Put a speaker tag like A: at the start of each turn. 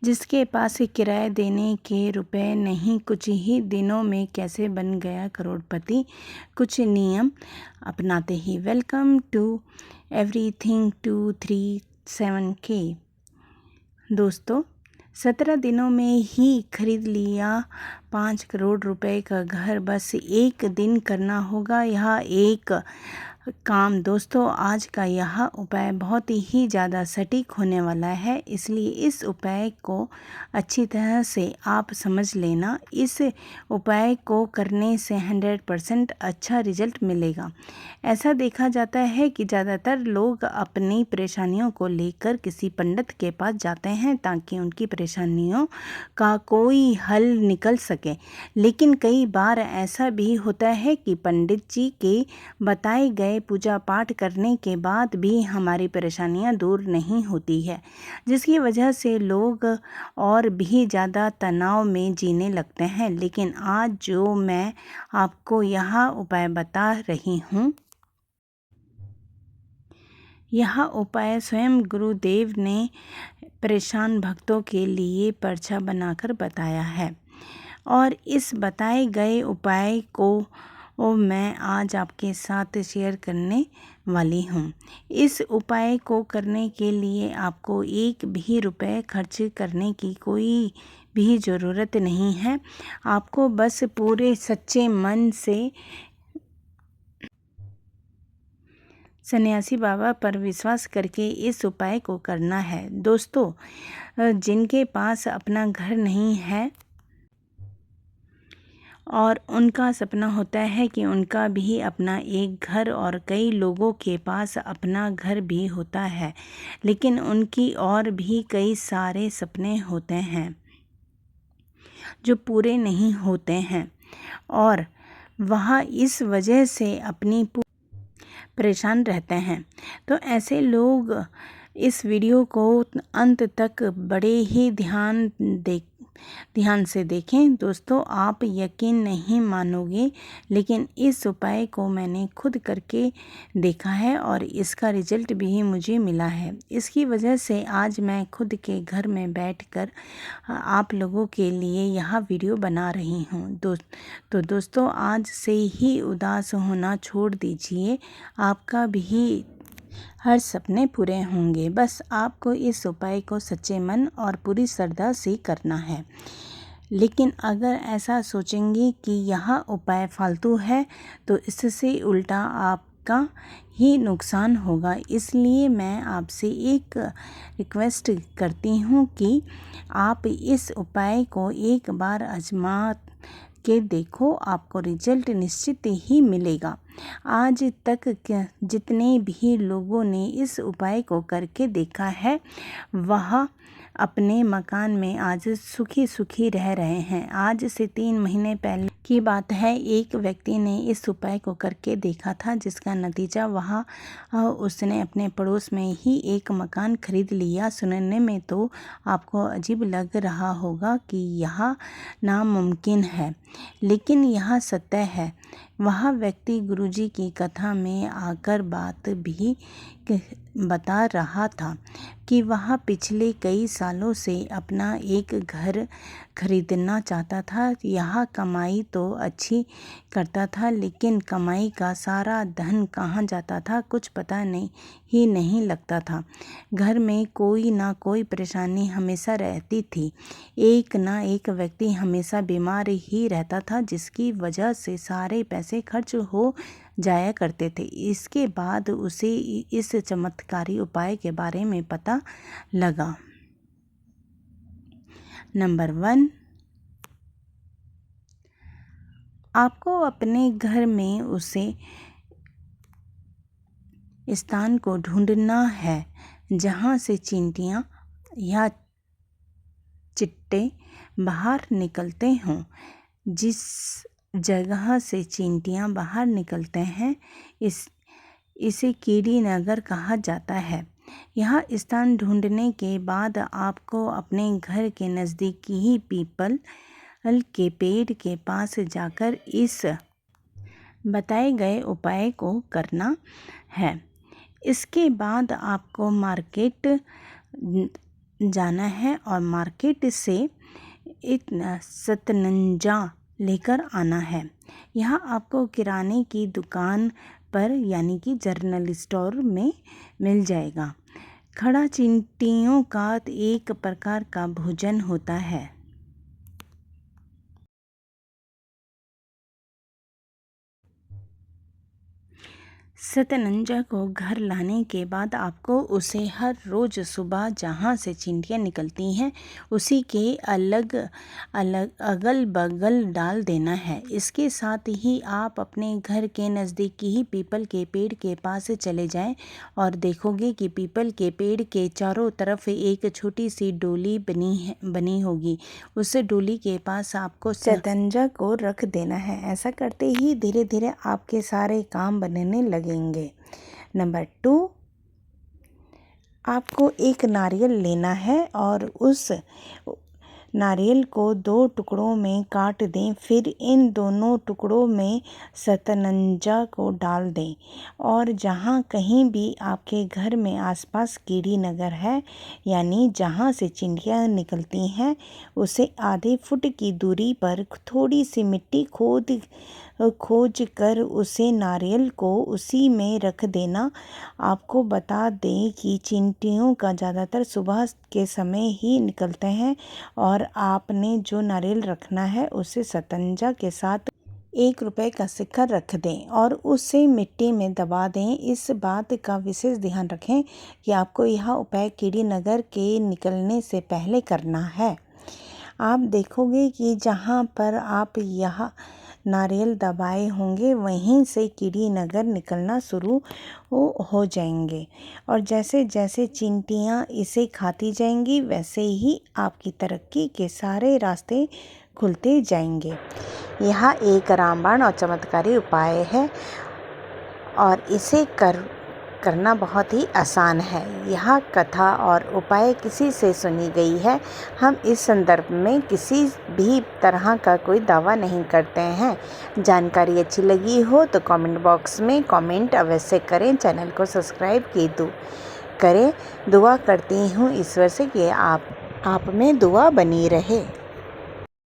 A: जिसके पास किराया देने के रुपए नहीं, कुछ ही दिनों में कैसे बन गया करोड़पति, कुछ नियम अपनाते ही। Welcome to everything 237K। दोस्तों, 17 दिनों में ही खरीद लिया 5 करोड़ रुपए का घर, बस एक दिन करना होगा यह एक काम। दोस्तों, आज का यह उपाय बहुत ही ज़्यादा सटीक होने वाला है, इसलिए इस उपाय को अच्छी तरह से आप समझ लेना। इस उपाय को करने से 100% अच्छा रिजल्ट मिलेगा। ऐसा देखा जाता है कि ज़्यादातर लोग अपनी परेशानियों को लेकर किसी पंडित के पास जाते हैं ताकि उनकी परेशानियों का कोई हल निकल सके, लेकिन कई बार ऐसा भी होता है कि पंडित जी के बताए गए पूजा पाठ करने के बाद भी हमारी परेशानियां दूर नहीं होती है, जिसकी वजह से लोग और भी ज़्यादा तनाव में जीने लगते हैं। लेकिन आज जो मैं आपको यह उपाय बता रही हूँ, यह उपाय स्वयं गुरुदेव ने परेशान भक्तों के लिए पर्चा बनाकर बताया है, और इस बताए गए उपाय को मैं आज आपके साथ शेयर करने वाली हूँ। इस उपाय को करने के लिए आपको एक भी रुपए खर्च करने की कोई भी ज़रूरत नहीं है। आपको बस पूरे सच्चे मन से सन्यासी बाबा पर विश्वास करके इस उपाय को करना है। दोस्तों, जिनके पास अपना घर नहीं है और उनका सपना होता है कि उनका भी अपना एक घर, और कई लोगों के पास अपना घर भी होता है, लेकिन उनकी और भी कई सारे सपने होते हैं जो पूरे नहीं होते हैं, और वह इस वजह से अपनी परेशान रहते हैं। तो ऐसे लोग इस वीडियो को अंत तक बड़े ही ध्यान से देखें। दोस्तों, आप यकीन नहीं मानोगे, लेकिन इस उपाय को मैंने खुद करके देखा है और इसका रिजल्ट भी मुझे मिला है। इसकी वजह से आज मैं खुद के घर में बैठकर आप लोगों के लिए यह वीडियो बना रही हूँ। तो दोस्तों, आज से ही उदास होना छोड़ दीजिए, आपका भी हर सपने पूरे होंगे। बस आपको इस उपाय को सच्चे मन और पूरी श्रद्धा से करना है। लेकिन अगर ऐसा सोचेंगे कि यह उपाय फालतू है, तो इससे उल्टा आपका ही नुकसान होगा। इसलिए मैं आपसे एक रिक्वेस्ट करती हूँ कि आप इस उपाय को एक बार आजमा के देखो, आपको रिजल्ट निश्चित ही मिलेगा। आज तक जितने भी लोगों ने इस उपाय को करके देखा है, वह अपने मकान में आज सुखी सुखी रह रहे हैं। आज से 3 महीने पहले की बात है, एक व्यक्ति ने इस उपाय को करके देखा था, जिसका नतीजा उसने अपने पड़ोस में ही एक मकान खरीद लिया। सुनने में तो आपको अजीब लग रहा होगा कि यह नामुमकिन है, लेकिन यह सत्य है। वह व्यक्ति गुरुजी की कथा में आकर बात भी बता रहा था कि वह पिछले कई सालों से अपना एक घर खरीदना चाहता था। यह कमाई तो अच्छी करता था, लेकिन कमाई का सारा धन कहाँ जाता था कुछ पता नहीं लगता था। घर में कोई ना कोई परेशानी हमेशा रहती थी। एक ना एक व्यक्ति हमेशा बीमार ही रहता था, जिसकी वजह से सारे पैसे खर्च हो जाया करते थे। इसके बाद उसे इस चमत्कारी उपाय के बारे में पता लगा। नंबर 1, आपको अपने घर में उसे स्थान को ढूंढना है जहाँ से चींटियाँ या चिट्टे बाहर निकलते हों। जिस जगह से चींटियाँ बाहर निकलते हैं, इसे कीड़ी नगर कहा जाता है। यह स्थान ढूंढने के बाद आपको अपने घर के नज़दीक ही पीपल के पेड़ के पास जाकर इस बताए गए उपाय को करना है। इसके बाद आपको मार्केट जाना है और मार्केट से एक सतनंजा लेकर आना है। यह आपको किराने की दुकान पर यानी कि जनरल स्टोर में मिल जाएगा। खड़ा चींटियों का एक प्रकार का भोजन होता है। सतनंजा को घर लाने के बाद आपको उसे हर रोज़ सुबह जहाँ से चींटियाँ निकलती हैं उसी के अगल बगल डाल देना है। इसके साथ ही आप अपने घर के नज़दीकी ही पीपल के पेड़ के पास चले जाएं और देखोगे कि पीपल के पेड़ के चारों तरफ एक छोटी सी डोली बनी होगी। उस डोली के पास आपको सतनंजा को रख देना है। ऐसा करते ही धीरे धीरे आपके सारे काम बनने लगेंगे। नंबर 2, आपको एक नारियल लेना है और उस नारियल को 2 टुकड़ों में काट दें। फिर इन दोनों टुकड़ों में सतनंजा को डाल दें और जहाँ कहीं भी आपके घर में आसपास कीड़ी नगर है यानी जहाँ से चींटियाँ निकलती हैं उसे आधे फुट की दूरी पर थोड़ी सी मिट्टी खोज कर उसे नारियल को उसी में रख देना। आपको बता दें कि चींटियों का ज़्यादातर सुबह के समय ही निकलते हैं और आपने जो नारियल रखना है उसे सतनंजा के साथ 1 रुपए का सिक्का रख दें और उसे मिट्टी में दबा दें। इस बात का विशेष ध्यान रखें कि आपको यह उपाय कीड़ी नगर के निकलने से पहले करना है। आप देखोगे कि जहाँ पर आप यह नारियल दबाए होंगे वहीं से कीड़ी नगर निकलना शुरू हो जाएंगे और जैसे जैसे चींटियाँ इसे खाती जाएंगी वैसे ही आपकी तरक्की के सारे रास्ते खुलते जाएंगे। यह एक रामबाण और चमत्कारी उपाय है और इसे करना बहुत ही आसान है। यह कथा और उपाय किसी से सुनी गई है। हम इस संदर्भ में किसी भी तरह का कोई दावा नहीं करते हैं। जानकारी अच्छी लगी हो तो कमेंट बॉक्स में कमेंट अवश्य करें। चैनल को सब्सक्राइब करें। दुआ करती हूँ ईश्वर से कि आप में दुआ बनी रहे।